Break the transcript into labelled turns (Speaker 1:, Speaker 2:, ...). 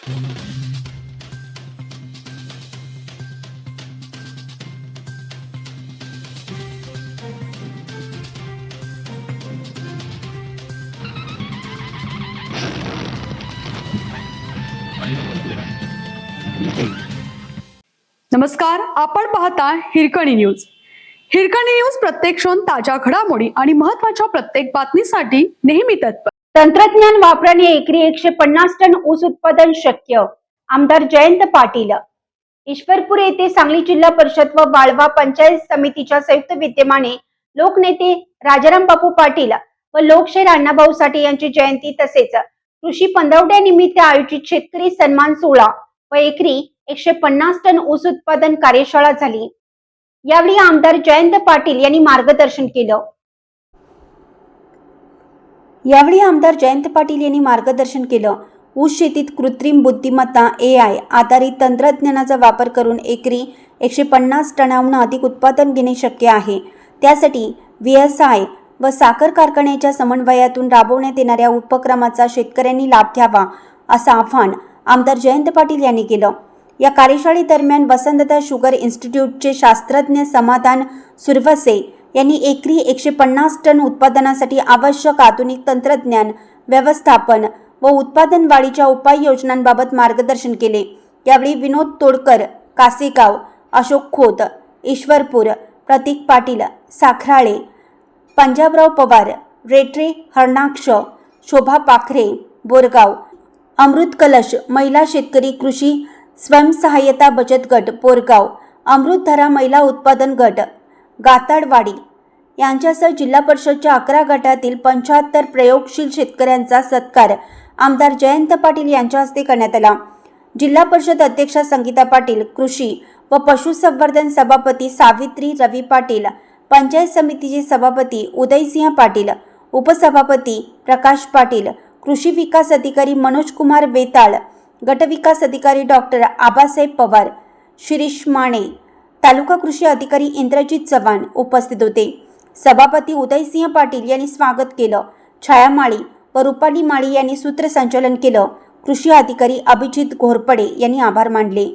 Speaker 1: नमस्कार, आपण पाहता हिरकणी न्यूज. हिरकणी न्यूज प्रत्येक क्षण ताज्या घडामोडी आणि महत्त्वाच्या प्रत्येक बातमीसाठी नेहमी तत्पर.
Speaker 2: तंत्रज्ञान वापराने एकरी 150 टन ऊस उत्पादन शक्य. आमदार जयंत पाटील. ईश्वरपूर येथे सांगली जिल्हा परिषद व वाळवा पंचायत समितीच्या संयुक्त विद्यमाने लोकनेते राजाराम बापू पाटील व लोकशाहीर अण्णाभाऊ साठे यांची जयंती तसेच कृषी पंधरवड्यानिमित्त आयोजित शेतकरी सन्मान सोहळा व एकरी 150 टन ऊस उत्पादन कार्यशाळा झाली. यावेळी आमदार जयंत पाटील यांनी मार्गदर्शन केलं. ऊस शेतीत कृत्रिम बुद्धिमत्ता AI आधारित तंत्रज्ञानाचा वापर करून एकरी 150 टनाहून अधिक उत्पादन घेणे शक्य आहे. त्यासाठी VSI व साखर कारखान्याच्या समन्वयातून राबवण्यात येणाऱ्या उपक्रमाचा शेतकऱ्यांनी लाभ घ्यावा असं आवाहन आमदार जयंत पाटील यांनी केलं. या कार्यशाळेदरम्यान वसंतदास शुगर इन्स्टिट्यूटचे शास्त्रज्ञ समाधान सुरवसे यांनी एकरी 150 टन उत्पादनासाठी आवश्यक आधुनिक तंत्रज्ञान व्यवस्थापन व उत्पादन वाढीच्या उपाययोजनांबाबत मार्गदर्शन केले. यावेळी विनोद तोडकर कासेगाव, अशोक खोत ईश्वरपूर, प्रतीक पाटील साखराळे, पंजाबराव पवार रेट्रे हरणाक्ष, शोभा पाखरे बोरगाव, अमृत कलश महिला शेतकरी कृषी स्वयंसहाय्यता बचत गट बोरगाव, अमृतधारा महिला उत्पादन गट गाताडवाडी यांच्यासह जिल्हा परिषदच्या 11 गटातील 75 प्रयोगशील शेतकऱ्यांचा सत्कार आमदार जयंत पाटील यांच्या हस्ते करण्यात आला. जिल्हा परिषद अध्यक्षा संगीता पाटील, कृषी व पशुसंवर्धन सभापती सावित्री रवी पाटील, पंचायत समितीचे सभापती उदयसिंह पाटील, उपसभापती प्रकाश पाटील, कृषी विकास अधिकारी मनोज कुमार वेताळ, गटविकास अधिकारी डॉक्टर आबासाहेब पवार, शिरीष माने, तालुका कृषी अधिकारी इंद्रजित चव्हाण उपस्थित होते. सभापती उदयसिंह पाटील यांनी स्वागत केलं. छाया माळी व रुपाली माळी यांनी सूत्रसंचालन केलं. कृषी अधिकारी अभिजित घोरपडे यांनी आभार मानले.